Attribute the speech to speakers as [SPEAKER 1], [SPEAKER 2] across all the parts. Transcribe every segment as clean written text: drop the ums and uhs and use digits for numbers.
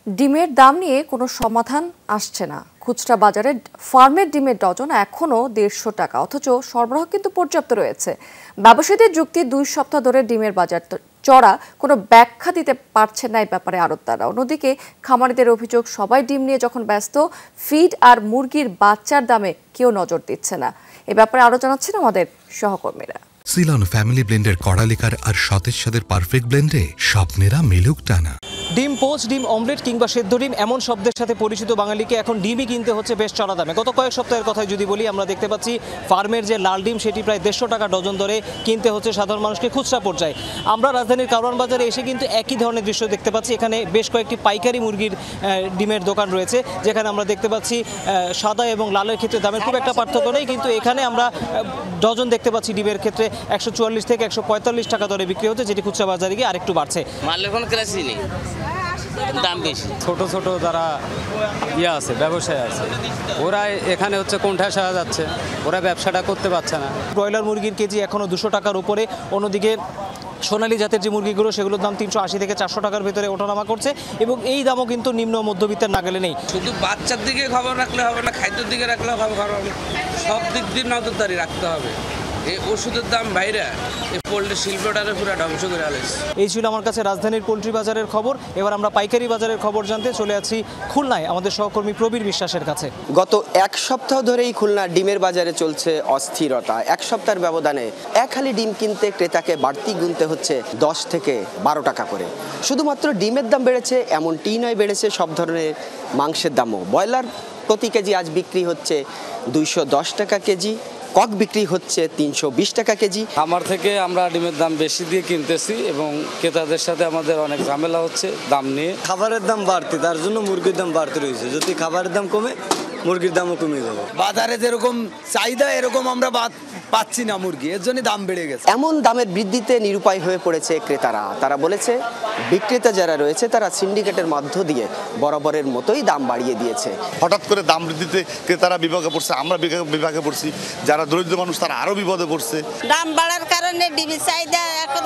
[SPEAKER 1] ডিমের দাম নিয়ে কোনো সমাধান আসছে না। খুচরা বাজারে ফার্মের ডিমের ডজন এখনও 150 টাকা, অথচ সরবরাহ কিন্তু পর্যাপ্ত রয়েছে। ব্যবসায়ীদের যুক্তি, 2 সপ্তাহ ধরে ডিমের বাজার চড়া, কোনো ব্যাখ্যা দিতে পারছে না এই ব্যাপারে আড়তদাররা। অন্যদিকে খামারিদের অভিযোগ, সবাই ডিম নিয়ে যখন ব্যস্ত, ফিড আর মুরগির বাচ্চার দামে কেউ নজর দিচ্ছে না। এ ব্যাপারে আরও জানাচ্ছেন আমাদের সহকর্মীরা।
[SPEAKER 2] সিলন ফ্যামিলি ব্লেন্ডের কড়ালিকার আর সতেজ সাদের পারফেক্ট ব্লেন্ডে স্বপ্নেরা মিলুক টানা।
[SPEAKER 3] ডিম পোচ, ডিম অমলেট কিংবা সেদ্ধ ডিম, এমন শব্দের সাথে পরিচিত বাঙালিকে এখন ডিমই কিনতে হচ্ছে বেশ চড়া দামে। গত কয়েক সপ্তাহের কথাই যদি বলি, আমরা দেখতে পাচ্ছি ফার্মের যে লাল ডিম সেটি প্রায় 150 টাকা ডজন ধরে কিনতে হচ্ছে সাধারণ মানুষকে খুচরা পর্যায়ে। আমরা রাজধানীর কারওয়ান বাজারে এসে কিন্তু একই ধরনের দৃশ্য দেখতে পাচ্ছি। এখানে বেশ কয়েকটি পাইকারি মুরগির ডিমের দোকান রয়েছে, যেখানে আমরা দেখতে পাচ্ছি সাদা এবং লালের ক্ষেত্রে দামের খুব একটা পার্থক্য নেই, কিন্তু এখানে আমরা ডজন দেখতে পাচ্ছি ডিমের ক্ষেত্রে 144 থেকে 145 টাকা দরে বিক্রি হচ্ছে, যেটি খুচরা বাজারে গিয়ে আরেকটু বাড়ছে।
[SPEAKER 4] দাম বেশি।
[SPEAKER 5] ছোট ছোট যারা আছে, ব্যবসায় আছে, ওরা এখানে হচ্ছে কোণঠাসা হয়ে যাচ্ছে, ওরা ব্যবসাটা করতে পারছে না।
[SPEAKER 3] ব্রয়লার মুরগির কেজি এখনও 200 টাকার উপরে। অন্যদিকে সোনালী জাতের যে মুরগিগুলো, সেগুলোর দাম 380 থেকে 400 টাকার ভিতরে ওঠানামা করছে, এবং এই দামও কিন্তু নিম্ন মধ্যবিত্তের নাগালে নেই।
[SPEAKER 4] শুধু বাচ্চার দিকে খবর রাখলে হবে না, খাদ্যের দিকে রাখলেও খবর হবে, সব দিক দিয়ে নজরদারি রাখতে হবে। এই ওষুধের দাম বাইরে এই পোল্ট্রি শিল্পটারে পুরো ধ্বংস করে আলেছে।
[SPEAKER 3] এই ছিল আমার কাছে রাজধানীর পোল্ট্রি বাজারের খবর। এবার আমরা পাইকারি বাজারের খবর জানতে চলে আছি খুলনায় আমাদের সহকর্মী প্রবীর বিশ্বাসের কাছে।
[SPEAKER 6] গত 1 সপ্তাহ ধরেই খুলনা ডিমের বাজারে চলছে অস্থিরতা। 1 সপ্তাহের ব্যবধানে এক হালি ডিম কিনতে ক্রেতাকে বাড়তি গুনতে হচ্ছে 10 থেকে 12 টাকা করে। শুধুমাত্র ডিমের দাম বেড়েছে এমনটি নয়, বেড়েছে সব ধরনের মাংসের দামও। ব্রয়লার প্রতি কেজি আজ বিক্রি হচ্ছে 210 টাকা কেজি, কক বিক্রি হচ্ছে 320 টাকা কেজি।
[SPEAKER 5] আমার থেকে আমরা ডিমের দাম বেশি দিয়ে কিনতেছি এবং ক্রেতাদের সাথে আমাদের অনেক ঝামেলা হচ্ছে দাম নিয়ে।
[SPEAKER 7] খাবারের দাম বাড়তি, তার জন্য মুরগির দাম বাড়তে রয়েছে। যদি খাবারের দাম কমে, মুরগির দামও কমে যাবে।
[SPEAKER 8] বাজারে যেরকম চাহিদা এরকম আমরা পাচ্ছি না মুরগি, এর জন্য দাম বেড়ে গেছে।
[SPEAKER 6] এমন দামের বৃদ্ধিতে নিরুপায় হয়ে পড়েছে ক্রেতারা। তারা বলেছে, বিক্রেতা যারা রয়েছে তারা সিন্ডিকেটের মধ্য দিয়ে বরাবরের মতোই দাম বাড়িয়ে দিয়েছে।
[SPEAKER 9] হঠাৎ করে দাম বৃদ্ধিতে ক্রেতারা বিভাগে পড়ছে, আমরা বিভাগে পড়ছি, যারা দরিদ্র মানুষ তারা আরো বিপদে পড়ছে।
[SPEAKER 10] দাম বাড়ার কারণে ডিমের চাহিদা এখন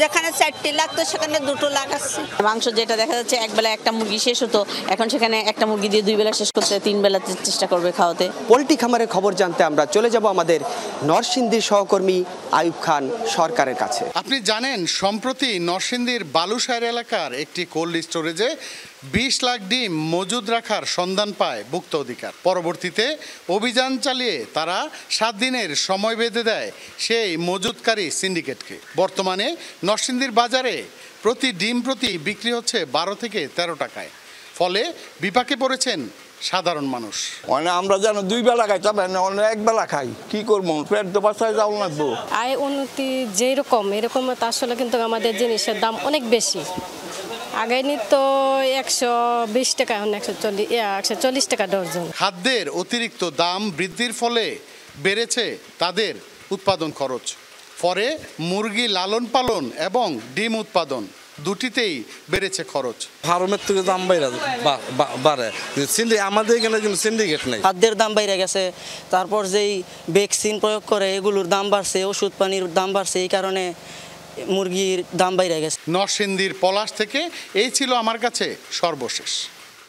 [SPEAKER 10] যেখানে 4টি লাগতো সেখানে 2টো লাগাচ্ছে। মাংস যেটা দেখা যাচ্ছে একবেলা একটা মুরগি শেষ হতো, এখন সেখানে একটা মুরগি দিয়ে 2 বেলা শেষ করতে 3 বেলা চেষ্টা করবে খাওয়াতে।
[SPEAKER 6] পোল্ট্রি খামারের খবর জানতে আমরা চলে যাব আমাদের নরসিংদীর সহকর্মী আয়ুব খান সরকারের কাছে।
[SPEAKER 11] আপনি জানেন, সম্প্রতি নরসিংদীর বালুশাহের এলাকার একটি কোল্ড স্টোরেজে 20 লাখ ডিম মজুদ রাখার সন্ধান পায় ভুক্ত অধিকার। পরবর্তীতে অভিযান চালিয়ে তারা 7 দিনের সময় বেঁধে দেয় সেই মজুদকারী সিন্ডিকেটকে। বর্তমানে নরসিংদীর বাজারে প্রতি ডিম প্রতি বিক্রি হচ্ছে 12 থেকে 13 টাকায়। ফলে বিপাকে পড়েছেন সাধারণ মানুষ।
[SPEAKER 8] মানে আমরা যেন 2 বেলা খাই, তবে এক বেলা খাই, কি করবো, পেট তো বাঁচায় যাও লাগবো।
[SPEAKER 12] আয় উন্নতি যেরকম এরকম আসলে কিন্তু আমাদের জিনিসের দাম অনেক বেশি। আগে নিত 120 টাকা, এখন 140 টাকা ডজন।
[SPEAKER 11] খাদ্যের অতিরিক্ত দাম বৃদ্ধির ফলে বেড়েছে তাদের উৎপাদন খরচ। ফলে মুরগি লালন পালন এবং ডিম উৎপাদন দুটিতেই বেড়েছে খরচ।
[SPEAKER 7] ফার্মের থেকে দাম বাড়ে, আমাদের এখানে কিন্তু সিন্ডিকেট নেই।
[SPEAKER 13] খাদ্যের দাম বেড়ে গেছে, তারপর যেই ভ্যাকসিন প্রয়োগ করে এগুলোর দাম বাড়ছে, ওষুধ পানির দাম বাড়ছে, এই কারণে মুরগির দাম বেড়ে গেছে।
[SPEAKER 11] নরসিংদীর পলাশ থেকে এই ছিল আমার কাছে সর্বশেষ।